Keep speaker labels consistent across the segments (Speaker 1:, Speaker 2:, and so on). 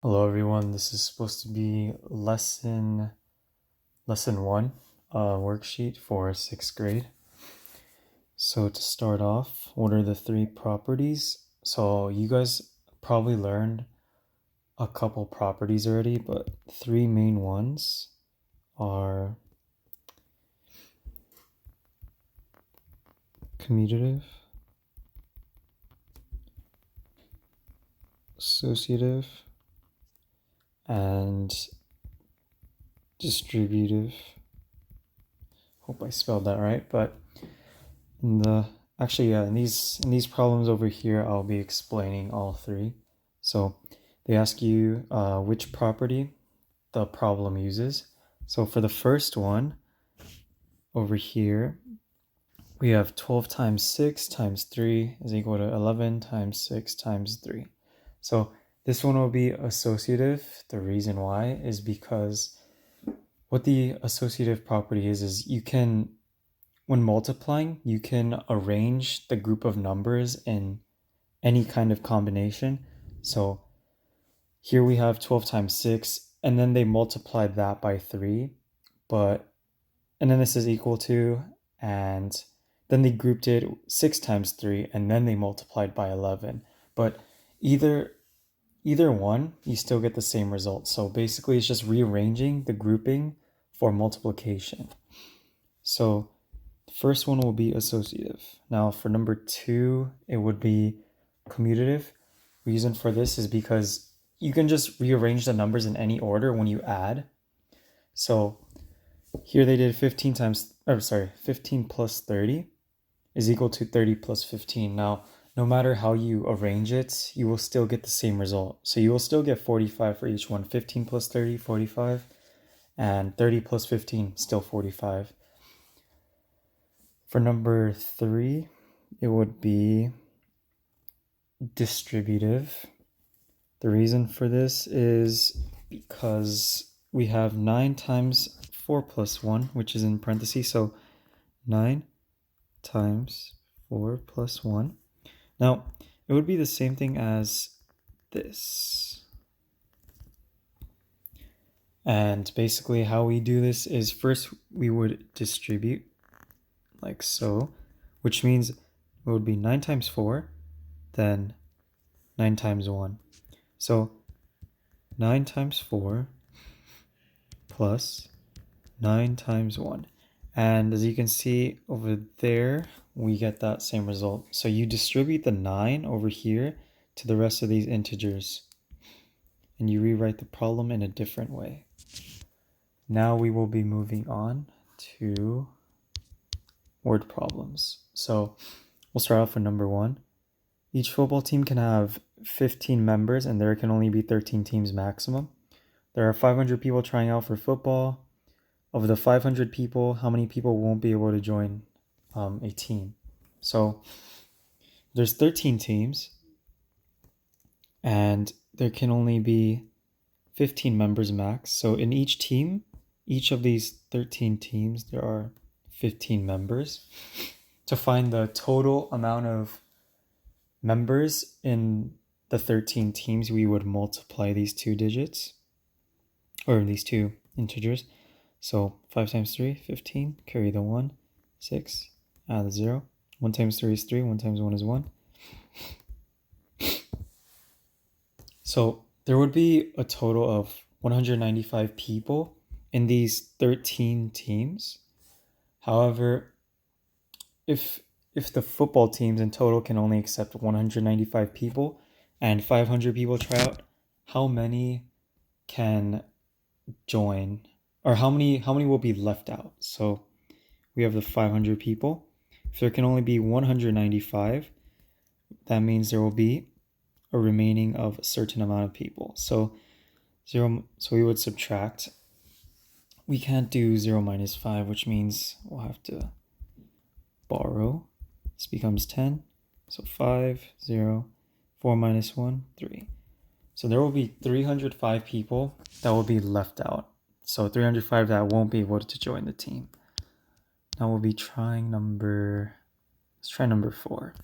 Speaker 1: Hello everyone, this is supposed to be lesson 1 worksheet for 6th grade. So to start off, what are the 3 properties? So you guys probably learned a couple properties already, but 3 main ones are commutative, associative, and distributive. Hope I spelled that right, but in these problems over here, I'll be explaining all 3. So they ask you which property the problem uses. So for the first one over here, we have 12 times 6 times 3 is equal to 11 times 6 times 3. So this one will be associative. The reason why is because what the associative property is you can, when multiplying, you can arrange the group of numbers in any kind of combination. So here we have 12 times 6, and then they multiplied that by 3, and then this is equal to, and then they grouped it 6 times 3, and then they multiplied by 11. But either one, you still get the same result. So basically it's just rearranging the grouping for multiplication. So the first one will be associative. Now for number 2, it would be commutative. Reason for this is because you can just rearrange the numbers in any order when you add. So here they did 15 plus 30 is equal to 30 plus 15. Now, no matter how you arrange it, you will still get the same result. So you will still get 45 for each one. 15 plus 30, 45, and 30 plus 15, still 45. For number 3, it would be distributive. The reason for this is because we have 9 times 4 plus 1, which is in parentheses. So 9 times 4 plus 1. Now, it would be the same thing as this. And basically how we do this is first we would distribute like so, which means it would be 9 times 4, then 9 times 1. So 9 times 4 plus 9 times 1. And as you can see over there, we get that same result. So you distribute the 9 over here to the rest of these integers, and you rewrite the problem in a different way. Now we will be moving on to word problems. So we'll start off with number 1. Each football team can have 15 members, and there can only be 13 teams maximum. There are 500 people trying out for football. Of the 500 people, how many people won't be able to join a team? So there's 13 teams, and there can only be 15 members max. So in each team, each of these 13 teams, there are 15 members. To find the total amount of members in the 13 teams, we would multiply these 2 digits, or these 2 integers. So 5 times 3, 15, carry the 1, 6, add the 0. 1 times 3 is 3, 1 times 1 is 1. So there would be a total of 195 people in these 13 teams. However, if the football teams in total can only accept 195 people and 500 people try out, how many can join, or how many will be left out? So we have the 500 people. If there can only be 195, that means there will be a remaining of a certain amount of people. So we would subtract. We can't do 0 minus 5, which means we'll have to borrow. This becomes 10. So 5, 0, 4 minus 1, 3. So there will be 305 people that will be left out. So 305 that won't be able to join the team. Now we'll be trying let's try number 4.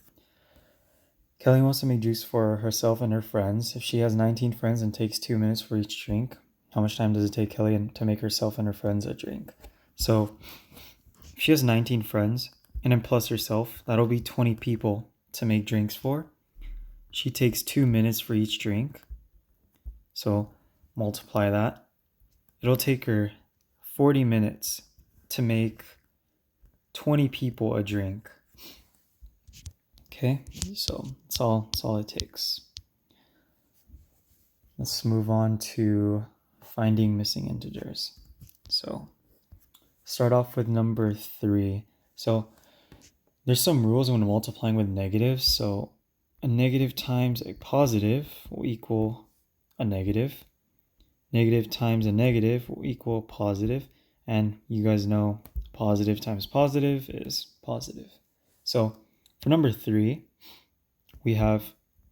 Speaker 1: Kelly wants to make juice for herself and her friends. If she has 19 friends and takes 2 minutes for each drink, how much time does it take Kelly to make herself and her friends a drink? So if she has 19 friends and then plus herself, that'll be 20 people to make drinks for. She takes 2 minutes for each drink. So multiply that. It'll take her 40 minutes to make 20 people a drink. Okay, so that's all it takes. Let's move on to finding missing integers. So start off with number 3. So there's some rules when multiplying with negatives. So a negative times a positive will equal a negative. Negative times a negative will equal positive. And you guys know positive times positive is positive. So for number 3, we have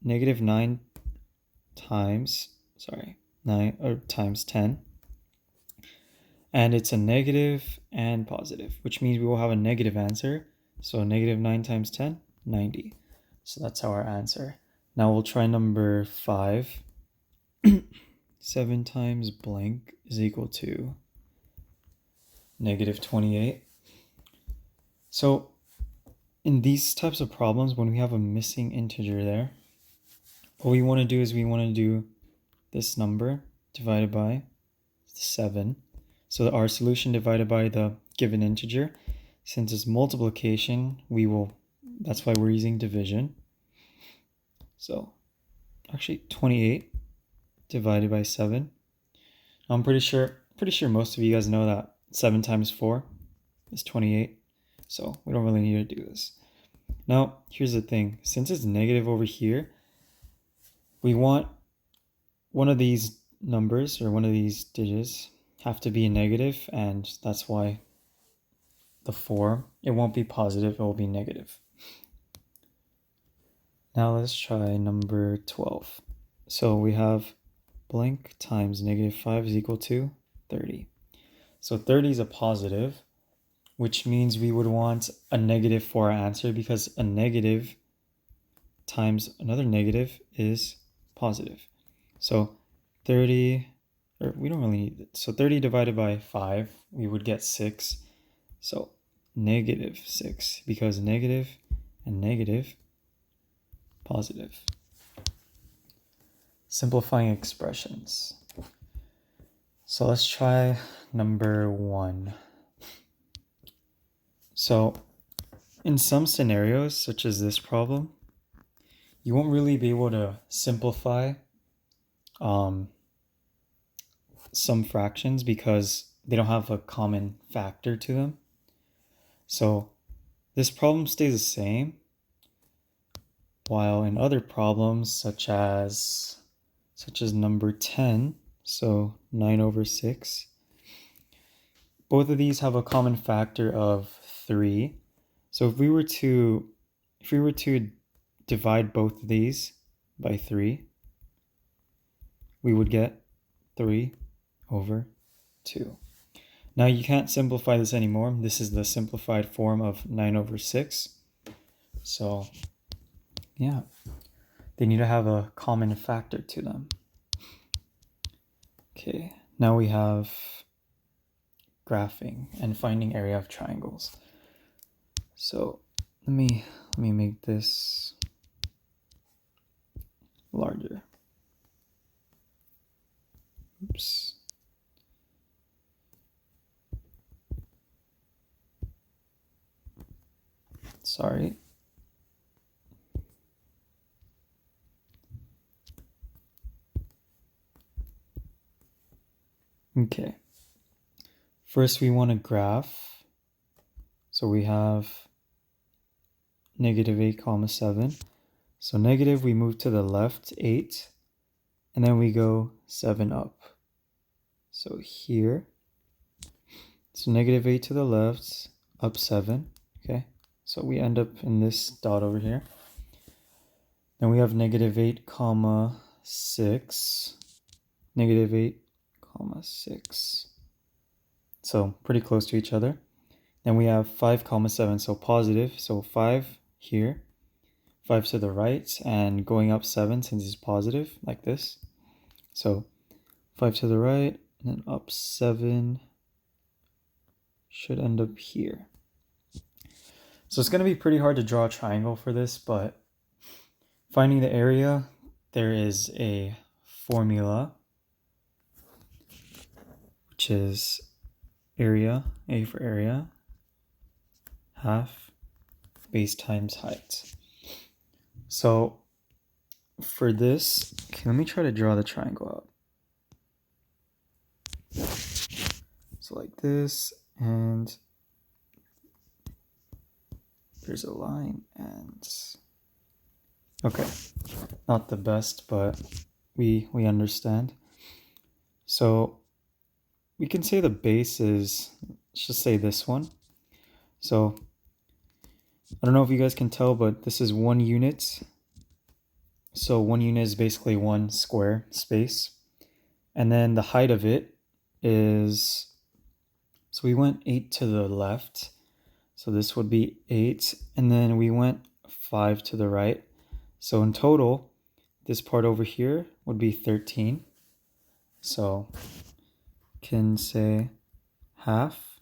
Speaker 1: negative 9 times 10. And it's a negative and positive, which means we will have a negative answer. So negative 9 times 10, 90. So that's our answer. Now we'll try number 5. 7 times blank is equal to negative 28. So in these types of problems, when we have a missing integer there, what we want to do is we want to do this number divided by 7. So our solution divided by the given integer. Since it's multiplication, that's why we're using division. So actually 28 divided by 7. I'm pretty sure most of you guys know that 7 times 4 is 28. So we don't really need to do this. Now, here's the thing. Since it's negative over here, we want one of these numbers or one of these digits have to be a negative, and that's why the 4, it won't be positive, it will be negative. Now let's try number 12. So we have blank times negative 5 is equal to 30. So 30 is a positive, which means we would want a negative for our answer, because a negative times another negative is positive. So 30, or we don't really need it. So 30 divided by 5, we would get 6. So negative 6, because negative and negative, positive. Simplifying expressions. So let's try number 1. So in some scenarios, such as this problem, you won't really be able to simplify some fractions because they don't have a common factor to them. So this problem stays the same, while in other problems such as number 10, so 9 over 6, both of these have a common factor of 3. So if we were to divide both of these by 3, we would get 3 over 2. Now you can't simplify this anymore. This is the simplified form of 9 over 6. So yeah, they need to have a common factor to them. Okay, now we have graphing and finding area of triangles. So let me make this larger. Oops. Sorry. Okay. First, we want to graph. So we have negative 8 comma 7. So negative, we move to the left 8, and then we go 7 up. So here, so negative 8 to the left, up 7. Okay, so we end up in this dot over here. Then we have negative 8 comma 6, negative 8 comma 6. So pretty close to each other. Then we have 5 comma 7, so positive. So 5 here, 5 to the right and going up 7 since it's positive, like this. So 5 to the right and then up 7 should end up here. So it's going to be pretty hard to draw a triangle for this, but finding the area, there is a formula, which is area, A for area, half base times height. So for this, okay, let me try to draw the triangle out. So like this, and there's a line, and okay, not the best, but we understand. So we can say the base is, let's just say this one. So I don't know if you guys can tell, but this is 1 unit. So 1 unit is basically 1 square space. And then the height of it is, so we went 8 to the left. So this would be 8. And then we went 5 to the right. So in total, this part over here would be 13. So can say half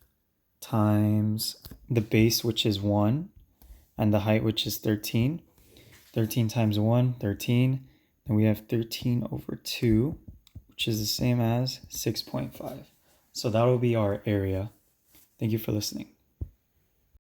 Speaker 1: times the base, which is 1, and the height, which is 13. 13 times 1, 13. Then we have 13 over 2, which is the same as 6.5. So that will be our area. Thank you for listening.